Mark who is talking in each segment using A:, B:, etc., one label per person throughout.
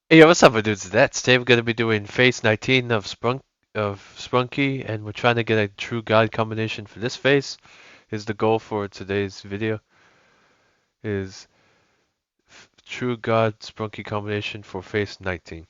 A: Hey, what's up, dudes? Today we're gonna be doing phase 19 of Sprunki, and we're trying to get a true god combination for this phase. Is the goal for today's video is true god Sprunki combination for phase 19.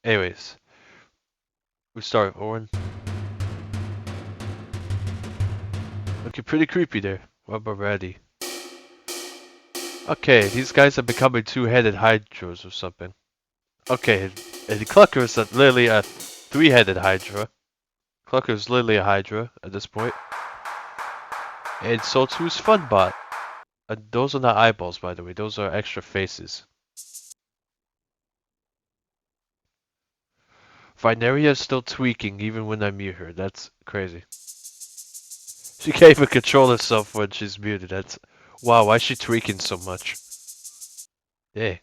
A: Anyways, we start with Orin. Looking pretty creepy there. What about Raddy? Okay, these guys are becoming two-headed hydras or something. Okay, and the Clucker is literally a three-headed hydra. Clucker is literally a hydra at this point. And so too is Funbot. Those are not eyeballs, by the way. Those are extra faces. Vineria is still tweaking even when I mute her. That's crazy. She can't even control herself when she's muted. That's wow. Why is she tweaking so much? Yeah.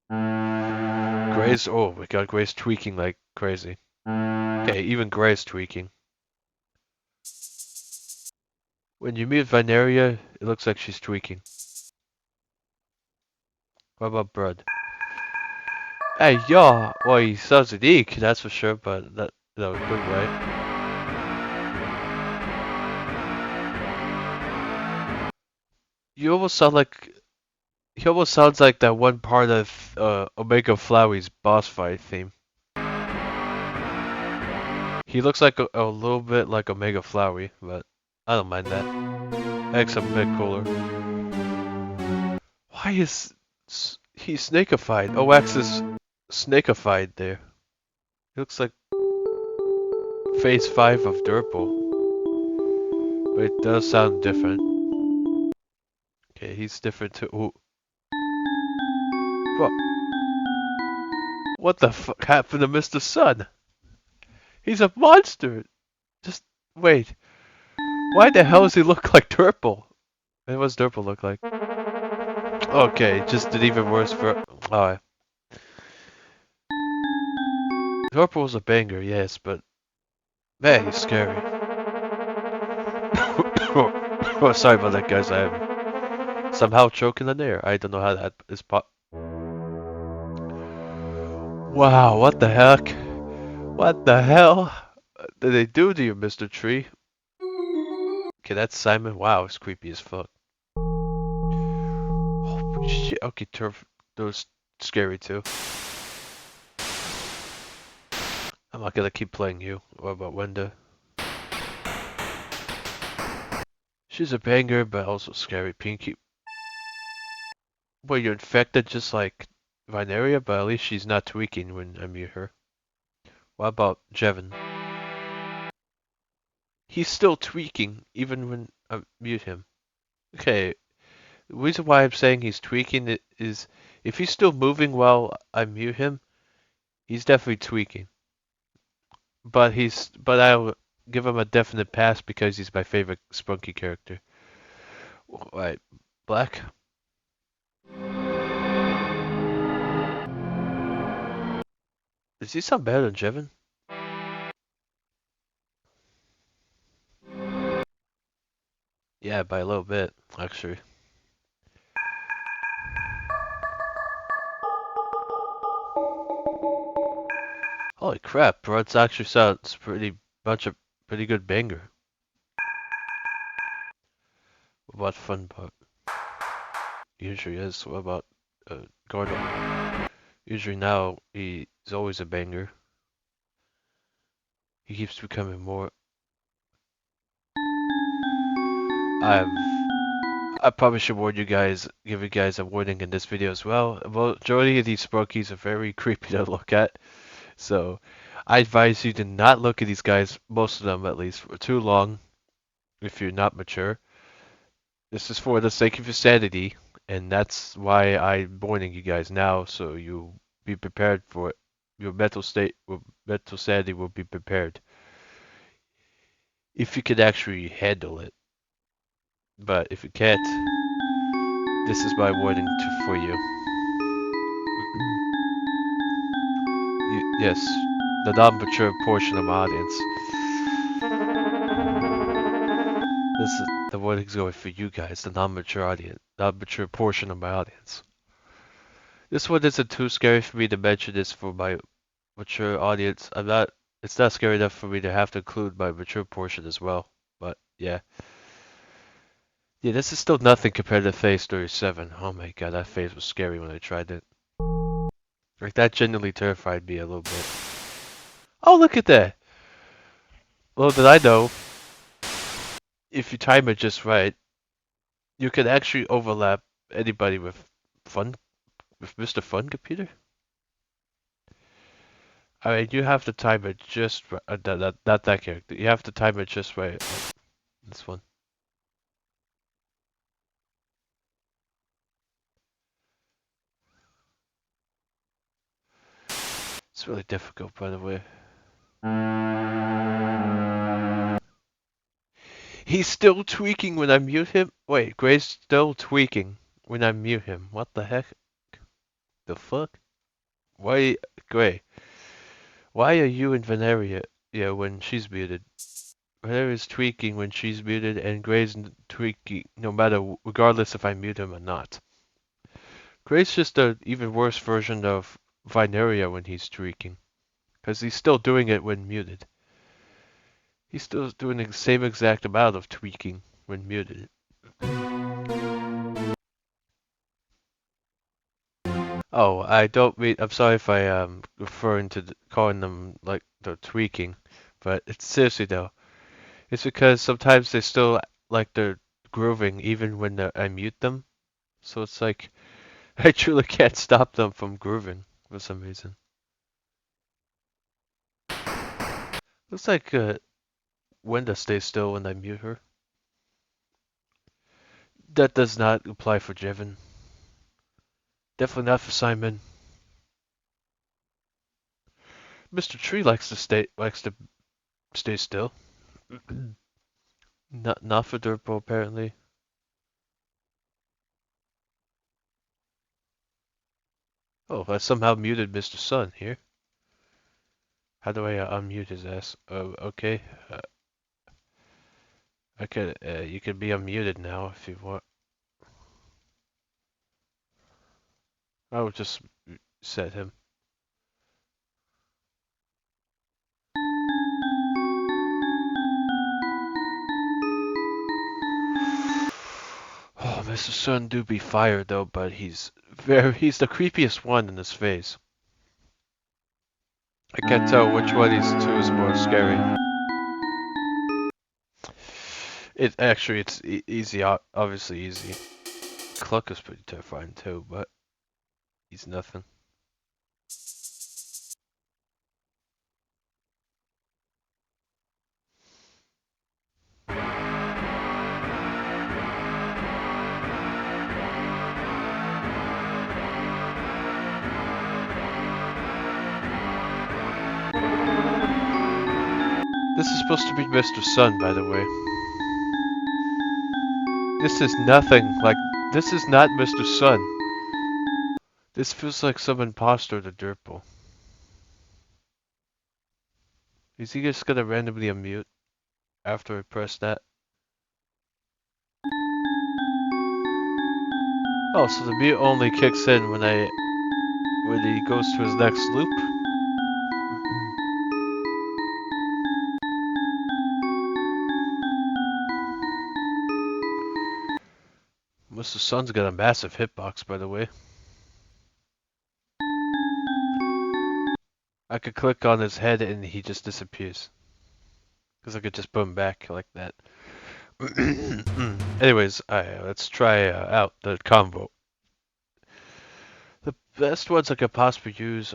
A: Gray's. Oh my God, Gray's tweaking like crazy. Okay, even Gray's tweaking. When you mute Vineria, it looks like she's tweaking. What about Brud? Hey, yeah. Well, he sounds unique, that's for sure, but that no good way. You almost sound like He almost sounds like that one part of Omega Flowey's boss fight theme. He looks like a little bit like Omega Flowey, but I don't mind that. X a bit cooler. Why is he snakified? OX is snakified there. He looks like phase 5 of Durple. But it does sound different. Okay, he's different too. Ooh. What the fuck happened to Mr. Sun? He's a monster! Just wait. Why the hell does he look like Durple? And what's Durple look like? Okay, just did even worse for. Alright. Durple was a banger, yes, but man, he's scary. Oh, sorry about that, guys. I am somehow choking on air. I don't know how that is Wow, what the heck? What the hell did they do to you, Mr. Tree? Okay, that's Simon. Wow, it's creepy as fuck. Oh shit. Okay, Turf. Those scary too. I'm not gonna keep playing you. What about Wenda? She's a banger, but also scary. Pinky. Well, you're infected just like Vineria, but at least she's not tweaking when I mute her. What about Jevin? He's still tweaking, even when I mute him. Okay, the reason why I'm saying he's tweaking it is if he's still moving while I mute him, he's definitely tweaking. But I'll give him a definite pass because he's my favorite Sprunky character. Right, Black? Does he sound better than Jevin? Yeah, by a little bit, actually. Holy crap, Brod's actually sounds pretty good banger. What about Funbot? Usually is. What about Gordon? Usually now he's always a banger. He keeps becoming more. I've I probably should warn you guys, give you guys a warning in this video as well. Majority of these Sprunkies are very creepy to look at, so I advise you to not look at these guys, most of them at least, for too long if you're not mature. This is for the sake of your sanity, and that's why I'm warning you guys now, so you be prepared for it. Your mental sanity will be prepared if you can actually handle it. But if you can't, this is my warning for you. Yes, the non-mature portion of my audience. This is the warning's going for you guys, the non-mature audience, non-mature portion of my audience. This one isn't too scary for me to mention this for my mature audience. It's not scary enough for me to have to include my mature portion as well. But yeah. Yeah, this is still nothing compared to phase 37. Oh my god, that phase was scary when I tried it. Like, that genuinely terrified me a little bit. Oh, look at that! Well, did I know, if you time it just right, you can actually overlap anybody with fun, with Mr. Fun Computer? I mean, you have to time it just right. Not that character. You have to time it just right. Like this one. It's really difficult, by the way. He's still tweaking when I mute him? Wait, Gray's still tweaking when I mute him. What the heck? The fuck? Why, Gray? Why are you in Veneria when she's muted? Veneria's tweaking when she's muted, and Gray's tweaking no matter, regardless if I mute him or not. Gray's just an even worse version of Vineria when he's tweaking. Because he's still doing it when muted. He's still doing the same exact amount of tweaking when muted. Oh, I don't mean. I'm sorry if I am referring to calling them like they're tweaking, but it's seriously though. It's because sometimes they still like they're grooving even when I mute them. So it's like I truly can't stop them from grooving for some reason. Looks like Wenda stays still when I mute her. That does not apply for Jevin. Definitely not for Simon. Mr. Tree likes to stay still. Not for Durpo apparently. Oh, I somehow muted Mr. Sun here. How do I unmute his ass? Oh, okay. You can be unmuted now if you want. I will just set him. Oh, Mr. Sun do be fired though, but he's the creepiest one in this phase. I can't tell which one of these two is more scary. It's easy, obviously easy. Cluck is pretty terrifying too, but he's nothing. This is supposed to be Mr. Sun, by the way. This is nothing like. This is not Mr. Sun. This feels like some imposter to Durple. Is he just gonna randomly unmute after I press that? Oh, so the mute only kicks in when he goes to his next loop? Mr. Sun's got a massive hitbox, by the way. I could click on his head and he just disappears. Because I could just put him back like that. Anyways, let's try out the combo. The best ones I could possibly use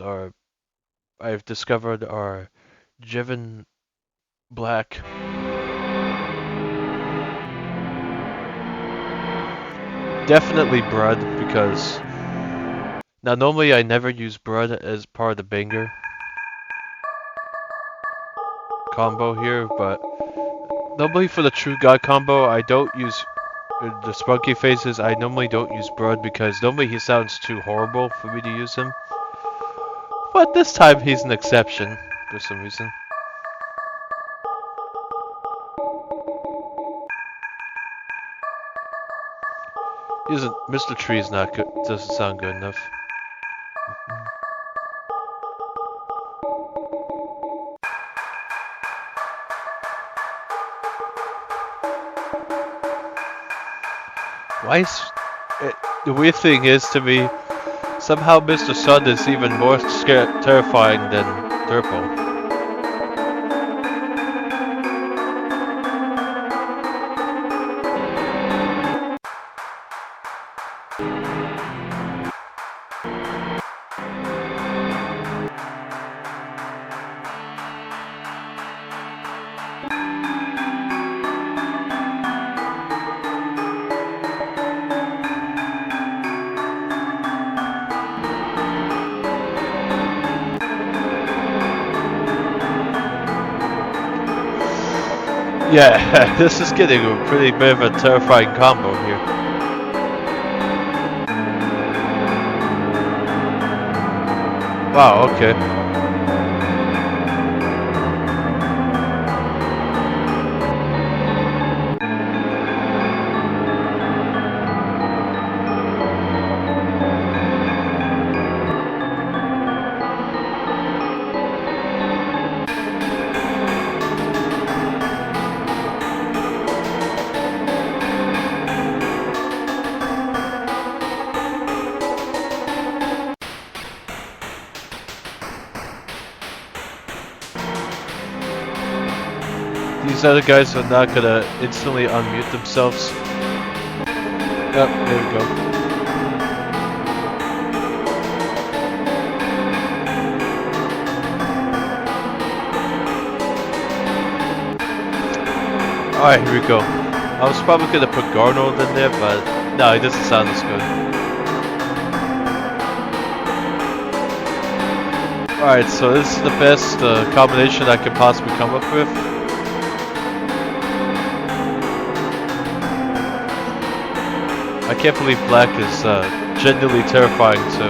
A: I've discovered are Jevin Black, definitely Brud, because now normally I never use Brud as part of the banger combo here, but normally for the True God combo I don't use the Sprunki phases. I normally don't use Brud because normally he sounds too horrible for me to use him. But this time he's an exception for some reason. Mr. Tree is not good. Doesn't sound good enough. Why is the weird thing is to me, somehow Mr. Sun is even more terrifying than Turple. Yeah, this is getting a pretty bit of a terrifying combo here. Wow, okay. These other guys are not gonna instantly unmute themselves. Yep, there we go. Alright, here we go. I was probably gonna put Garnold in there, but no, it doesn't sound as good. Alright, so this is the best combination I could possibly come up with. I can't believe Black is genuinely terrifying too.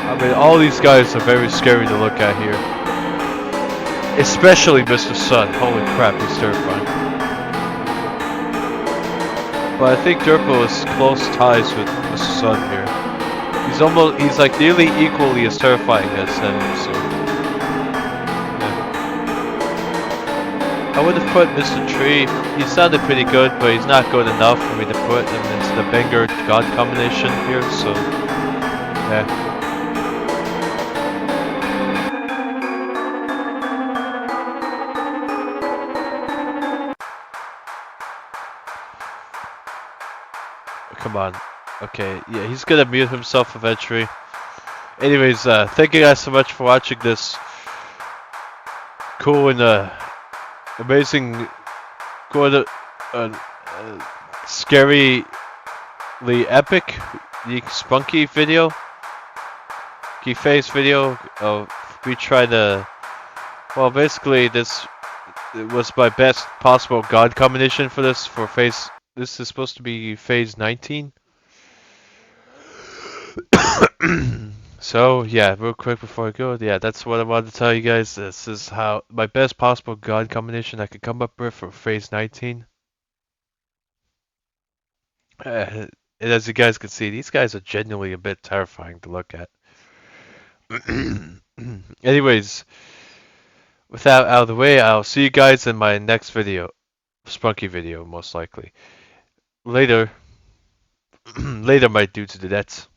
A: I mean, all these guys are very scary to look at here. Especially Mr. Sun. Holy crap, he's terrifying. But I think Durko is close ties with Mr. Sun here. He's like nearly equally as terrifying as him, so. I would have put Mr. Tree. He sounded pretty good, but he's not good enough for me to put him into the banger god combination here, so yeah. Come on. Okay, yeah, he's gonna mute himself eventually. Anyways, thank you guys so much for watching this cool and amazing, good, scarily epic, Sprunki video, key face video of me trying to. Well, basically, this was my best possible god combination for this for phase. This is supposed to be phase 19. So yeah, real quick before I go, yeah, that's what I wanted to tell you guys. This is how my best possible god combination I could come up with for phase 19. And as you guys can see, these guys are genuinely a bit terrifying to look at. Anyways, with that out of the way, I'll see you guys in my next video, Sprunki video, most likely. Later, later, my dudes and dudettes.